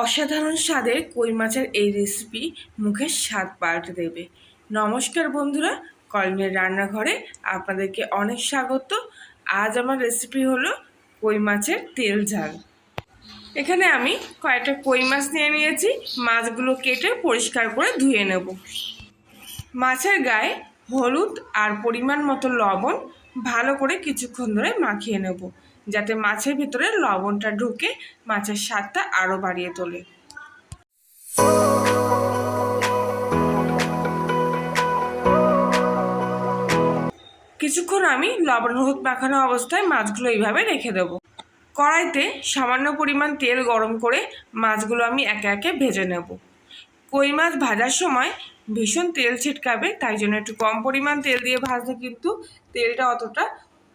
অসাধারণ স্বাদের কই মাছের এই রেসিপি মুখের স্বাদ পাল্টে দেবে। নমস্কার বন্ধুরা, কলমের রান্নাঘরে আপনাদেরকে অনেক স্বাগত। আজ আমার রেসিপি হলো কই মাছের তেল ঝাল। এখানে আমি কয়েকটা কই মাছ নিয়ে নিয়েছি। মাছগুলো কেটে পরিষ্কার করে ধুয়ে নেব। মাছের গায়ে হলুদ আর পরিমাণ মতো লবণ ভালো করে কিছুক্ষণ ধরে মাখিয়ে নেব, যাতে মাছের ভিতরে লবণটা ঢুকে মাছের স্বাদটা আরও বাড়িয়ে তোলে। কিছুক্ষণ আমি লবণ হলুদ মাখানো অবস্থায় মাছগুলো এইভাবে রেখে দেব। কড়াইতে সামান্য পরিমাণ তেল গরম করে মাছগুলো আমি একে একে ভেজে নেব। কই মাছ ভাজার সময় ভীষণ তেল ছিটকাবে, তাই জন্য একটু কম পরিমাণ তেল দিয়ে ভাজলে কিন্তু তেলটা অতটা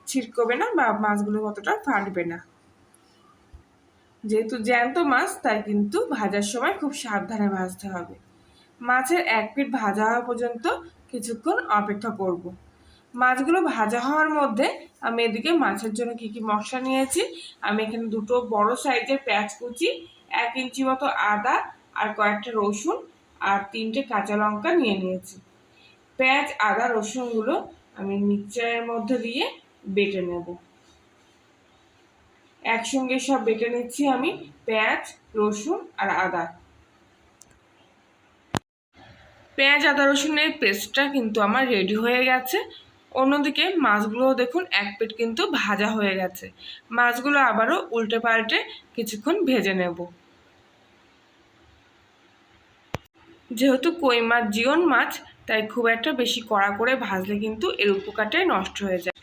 ছিটকবে না বা মাছগুলো অতটা ফাটবে না। যেহেতু জ্যান্ত মাছ, তাই কিন্তু ভাজার সময় খুব সাবধানে ভাজতে হবে। মাছের এক পিঠ ভাজা হওয়া পর্যন্ত কিছুক্ষণ অপেক্ষা করব। মাছগুলো ভাজা হওয়ার মধ্যে আমি এদিকে মাছের জন্য কি কি মশলা নিয়েছি। আমি এখানে দুটো বড় সাইজের পেঁয়াজ কুচি, 1 ইঞ্চি মতো আদা আর কয়েকটা রসুন আর 3টে কাঁচা লঙ্কা নিয়ে নিয়েছি। পেঁয়াজ আদা রসুনগুলো আমি মিক্সচারের মধ্যে দিয়ে বেটে নেব। একসঙ্গে সব বেটে নিচ্ছি আমি, পেঁয়াজ রসুন আর আদা। পেঁয়াজ আদা রসুনের পেস্টটা কিন্তু আমার রেডি হয়ে গেছে। অন্যদিকে মাছগুলো দেখুন এক পিঠ কিন্তু ভাজা হয়ে গেছে। মাছগুলো আবারও উল্টে পাল্টে কিছুক্ষণ ভেজে নেব। যেহেতু কই মাছ জীবন মাছ, তাই খুব একটা বেশি কড়া করে ভাজলে কিন্তু এর উপকারটাই নষ্ট হয়ে যায়।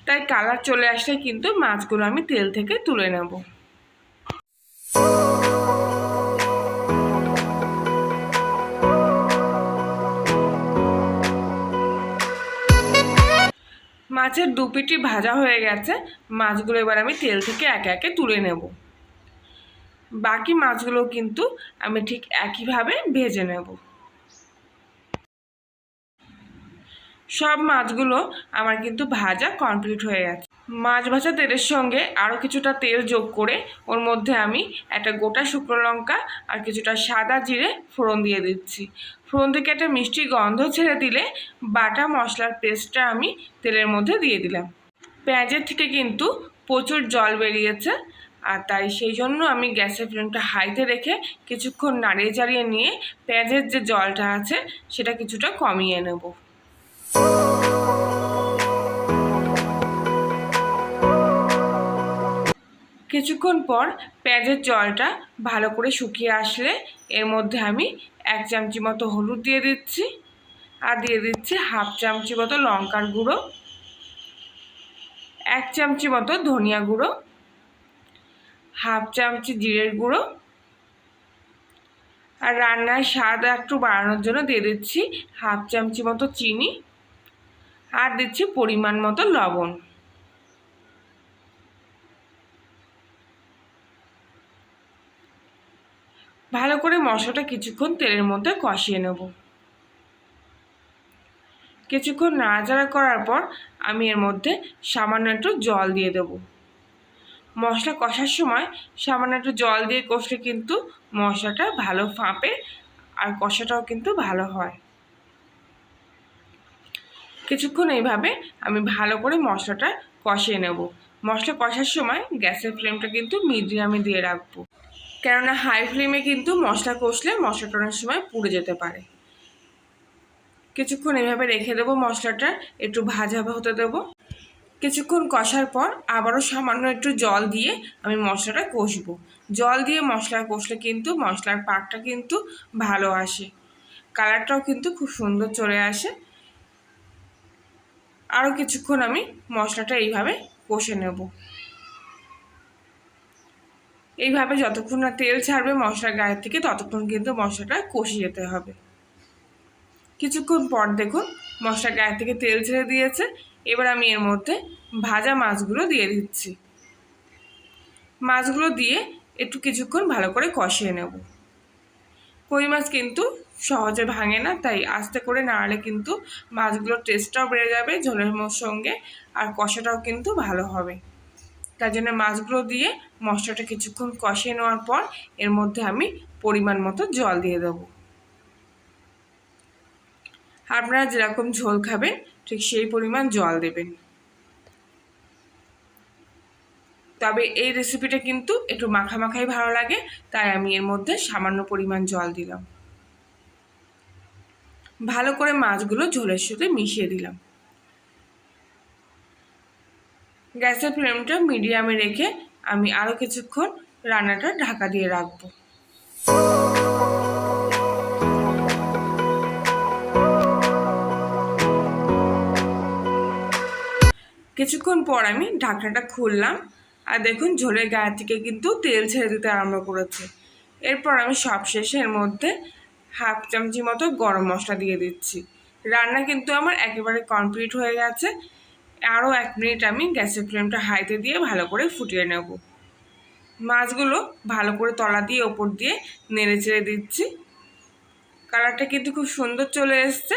তাই কালার চলে আসলে কিন্তু মাছগুলো আমি তেল থেকে তুলে নেব। মাছের দুপিটি ভাজা হয়ে গেছে। মাছগুলো এবার আমি তেল থেকে একে একে তুলে নেব। বাকি মাছগুলো কিন্তু আমি ঠিক একইভাবে ভেজে নেব। সব মাছগুলো আমার কিন্তু ভাজা কমপ্লিট হয়ে গেছে। মাছ ভাজা তেলের সঙ্গে আরও কিছুটা তেল যোগ করে ওর মধ্যে আমি একটা গোটা শুকনো লঙ্কা আর কিছুটা সাদা জিরে ফোড়ন দিয়ে দিচ্ছি। ফোড়ন থেকে একটা মিষ্টি গন্ধ ছেড়ে দিলে বাটা মশলার পেস্টটা আমি তেলের মধ্যে দিয়ে দিলাম। পেঁয়াজের থেকে কিন্তু প্রচুর জল বেরিয়েছে, আর তাই সেই জন্য আমি গ্যাসের ফ্লেমটা হাইতে রেখে কিছুক্ষণ নাড়িয়ে চাড়িয়ে নিয়ে পেঁয়াজের যে জলটা আছে সেটা কিছুটা কমিয়ে নেব। কিছুক্ষণ পর পেঁয়াজের জলটা ভালো করে শুকিয়ে আসলে এর মধ্যে আমি 1 চামচি মতো হলুদ দিয়ে দিচ্ছি আর দিয়ে দিচ্ছি 1/2 চামচি মতো লঙ্কার গুঁড়ো, 1 চামচি মতো ধনিয়া গুঁড়ো, 1/2 চামচি জিরের গুঁড়ো আর রান্নার স্বাদ একটু বাড়ানোর জন্য দিয়ে দিচ্ছি 1/2 চামচি মতো চিনি আর দিচ্ছি পরিমাণ মতো লবণ। ভালো করে মশলাটা কিছুক্ষণ তেলের মধ্যে কষিয়ে নেব। কিছুক্ষণ নাড়াচাড়া করার পর আমি এর মধ্যে সামান্য একটু জল দিয়ে দেব। মশলা কষার সময় সামান্য একটু জল দিয়ে কষলে কিন্তু মশলাটা ভালো ফাঁপে আর কষাটাও কিন্তু ভালো হয়। কিছুক্ষণ এইভাবে আমি ভালো করে মশলাটা কষিয়ে নেব। মশলা কষার সময় গ্যাসের ফ্লেমটা কিন্তু মিডিয়ামে দিয়ে রাখবো, কেননা হাই ফ্লেমে কিন্তু মশলা কষলে মশলাটা অনেক সময় পুড়ে যেতে পারে। কিছুক্ষণ এইভাবে রেখে দেবো, মশলাটা একটু ভাজা হতে দেবো। কিছুক্ষণ কষার পর আবারও সামান্য একটু জল দিয়ে আমি মশলাটা কষবো। জল দিয়ে মশলা কষলে কিন্তু মশলার পাকটা কিন্তু ভালো আসে, কালারটাও কিন্তু খুব সুন্দর চলে আসে। আরও কিছুক্ষণ আমি মশলাটা এইভাবে কষে নেব। এইভাবে যতক্ষণ না তেল ছাড়বে মশলার গায়ের থেকে ততক্ষণ কিন্তু মশলাটা কষে যেতে হবে। কিছুক্ষণ পর দেখুন মশলার গায়ে থেকে তেল ছেড়ে দিয়েছে। এবার আমি এর মধ্যে ভাজা মাছগুলো দিয়ে দিচ্ছি। মাছগুলো দিয়ে একটু কিছুক্ষণ ভালো করে কষিয়ে নেব। কই মাছ কিন্তু সহজে ভাঙে না, তাই আস্তে করে নাড়ালে কিন্তু মাছগুলোর টেস্টটাও বেড়ে যাবে ঝোলের সঙ্গে, আর কষাটাও কিন্তু ভালো হবে। তার জন্য মাছগুলো দিয়ে মশলাটা কিছুক্ষণ কষিয়ে নেওয়ার পর এর মধ্যে আমি পরিমাণ মতো জল দিয়ে দেবো। আপনারা যেরকম ঝোল খাবেন ঠিক সেই পরিমাণ জল দেবেন। তবে এই রেসিপিটা কিন্তু একটু মাখামাখাই ভালো লাগে, তাই আমি এর মধ্যে সামান্য পরিমাণ জল দিলাম। ভালো করে মাছগুলো ঝোলের সাথে মিশিয়ে দিলাম। গ্যাসের ফ্লেমটা মিডিয়ামে রেখে আমি আরও কিছুক্ষণ রান্নাটা ঢাকা দিয়ে রাখবো। কিছুক্ষণ পর আমি ঢাকনাটা খুললাম, আর দেখুন ঝোলের গায়ে থেকে কিন্তু তেল ছেড়ে দিতে আরম্ভ করেছে। এরপর আমি সবশেষে এর মধ্যে হাফ চামচি মতো গরম মশলা দিয়ে দিচ্ছি। রান্না কিন্তু আমার একেবারে কমপ্লিট হয়ে গেছে। আরও 1 মিনিট আমি গ্যাসের ফ্লেমটা হাইতে দিয়ে ভালো করে ফুটিয়ে নেব। মাছগুলো ভালো করে তলা দিয়ে ওপর দিয়ে নেড়ে চেড়ে দিচ্ছি। কালারটা কিন্তু খুব সুন্দর চলে এসছে।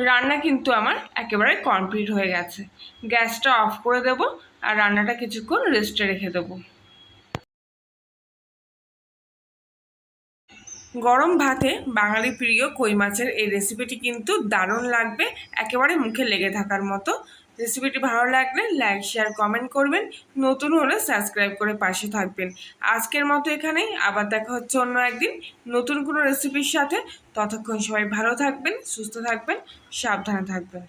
রান্না কিন্তু আমার একেবারে কমপ্লিট হয়ে গেছে। গ্যাসটা অফ করে দেব আর রান্নাটা কিছুক্ষণ রেস্টে রেখে দেবো। গরম ভাতে বাঙালি প্রিয় কই মাছের এই রেসিপিটি কিন্তু দারুণ লাগবে, একেবারে মুখে লেগে থাকার মতো। রেসিপিটি ভালো লাগলে লাইক শেয়ার কমেন্ট করবেন, নতুন হলে সাবস্ক্রাইব করে পাশে থাকবেন। আজকের মতো এখানেই, আবার দেখা হচ্ছে অন্য একদিন নতুন কোনো রেসিপির সাথে। ততক্ষণ সবাই ভালো থাকবেন, সুস্থ থাকবেন, সাবধানে থাকবেন।